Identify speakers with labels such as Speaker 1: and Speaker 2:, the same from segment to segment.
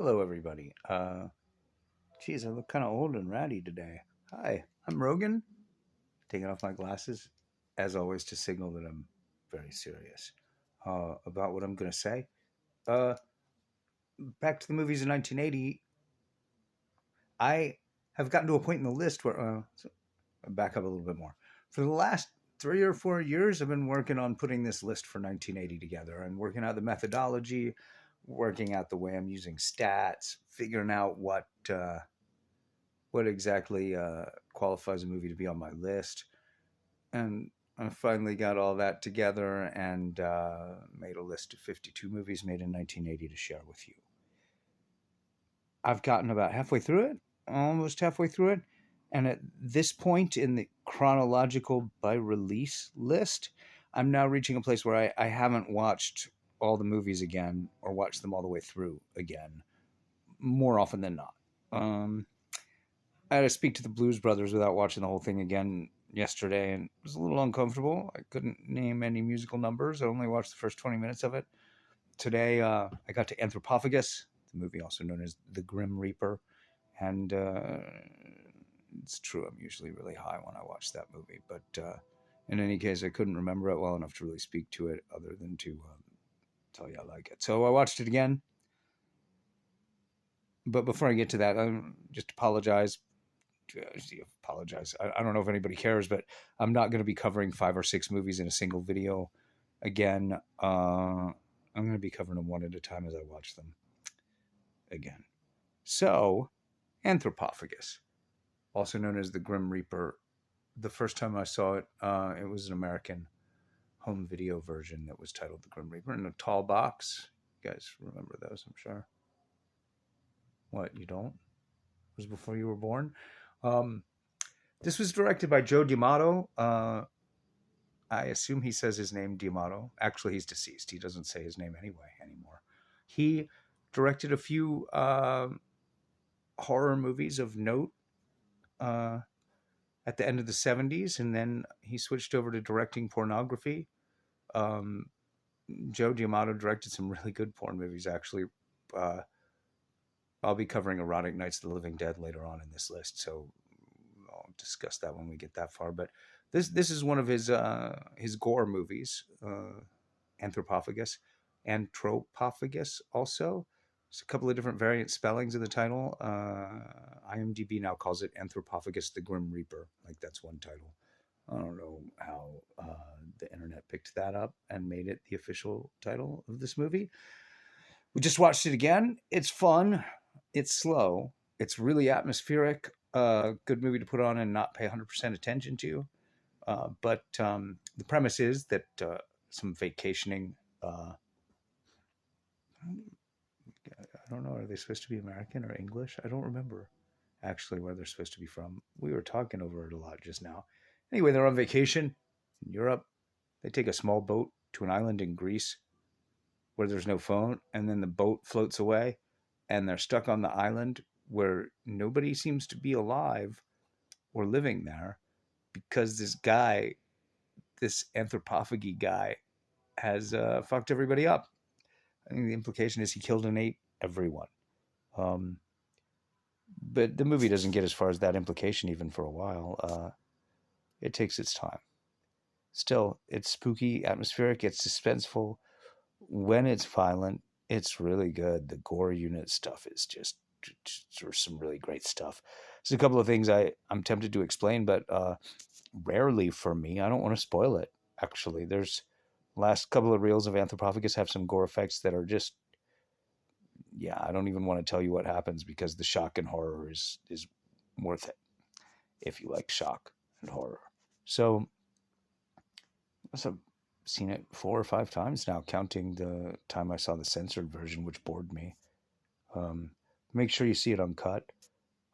Speaker 1: Hello, everybody. Geez, I look kind of old and ratty today. Hi, I'm Rogan, taking off my glasses, as always, to signal that I'm very serious about what I'm going to say. Uh, Back to the movies in 1980, I have gotten to a point in the list where, I'll back up a little bit more. For the last 3 or 4 years, I've been working on putting this list for 1980 together and working out the methodology, working out the way I'm using stats, figuring out what exactly qualifies a movie to be on my list. And I finally got all that together and made a list of 52 movies made in 1980 to share with you. I've gotten about halfway through it, almost halfway through it. And at this point in the chronological by release list, I'm now reaching a place where I haven't watched all the movies again or watched them all the way through again, more often than not. I had to speak to the Blues Brothers without watching the whole thing again yesterday, and it was a little uncomfortable. I couldn't name any musical numbers. I only watched the first 20 minutes of it. Today, I got to Anthropophagus, the movie also known as The Grim Reaper, and it's true, I'm usually really high when I watch that movie, but in any case, I couldn't remember it well enough to really speak to it other than to tell you I like it. So I watched it again, but before I get to that, I just apologize. I don't know if anybody cares, but I'm not going to be covering 5 or 6 movies in a single video again. I'm going to be covering them one at a time as I watch them again. So, Anthropophagus, also known as the Grim Reaper. The first time I saw it, it was an American home video version that was titled The Grim Reaper in a tall box. You guys remember those, I'm sure. What, you don't? It was before you were born? This was directed by Joe D'Amato. I assume he says his name D'Amato. Actually, he's deceased. He doesn't say his name anymore. He directed a few horror movies of note at the end of the 70s, and then he switched over to directing pornography. Joe D'Amato directed some really good porn movies, actually. I'll be covering Erotic Nights of the Living Dead later on in this list, so I'll discuss that when we get that far. But this is one of his gore movies, Anthropophagus, Antropophagus also. There's a couple of different variant spellings of the title. IMDb now calls it Anthropophagus the Grim Reaper. Like, that's one title. I don't know how the internet picked that up and made it the official title of this movie. We just watched it again. It's fun. It's slow. It's really atmospheric. Good movie to put on and not pay 100% attention to. But the premise is that some vacationing. I don't know. Are they supposed to be American or English? I don't remember actually where they're supposed to be from. We were talking over it a lot just now. Anyway, they're on vacation in Europe. They take a small boat to an island in Greece where there's no phone, and then the boat floats away, and they're stuck on the island where nobody seems to be alive or living there because this guy, this anthropophagi guy, has fucked everybody up. I think the implication is he killed and ate everyone. But the movie doesn't get as far as that implication even for a while. It takes its time. Still, it's spooky, atmospheric, it's suspenseful. When it's violent, it's really good. The gore unit stuff is just some really great stuff. There's a couple of things I'm tempted to explain, but rarely for me. I don't want to spoil it, actually. There's last couple of reels of Anthropophagus have some gore effects that are just, yeah, I don't even want to tell you what happens because the shock and horror is worth it if you like shock and horror. So I've seen it 4 or 5 times now, counting the time I saw the censored version, which bored me. Make sure you see it uncut.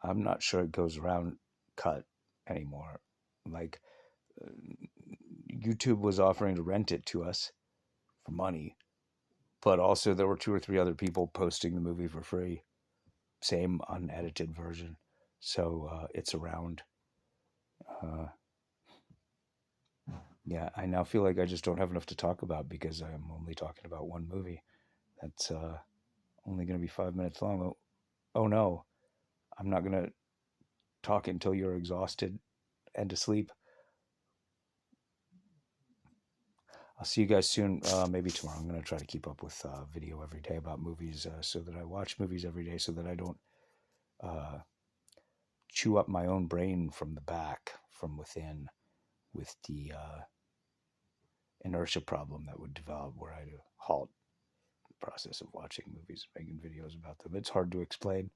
Speaker 1: I'm not sure it goes around cut anymore. Like, YouTube was offering to rent it to us for money, but also there were 2 or 3 other people posting the movie for free. Same unedited version. So it's around. Yeah, I now feel like I just don't have enough to talk about because I'm only talking about one movie. That's only going to be 5 minutes long. Oh no, I'm not going to talk until you're exhausted and asleep. I'll see you guys soon. Maybe tomorrow. I'm going to try to keep up with video every day about movies, so that I watch movies every day, so that I don't uh, chew up my own brain from the back, from within, with the inertia problem that would develop where I halt the process of watching movies, making videos about them. It's hard to explain.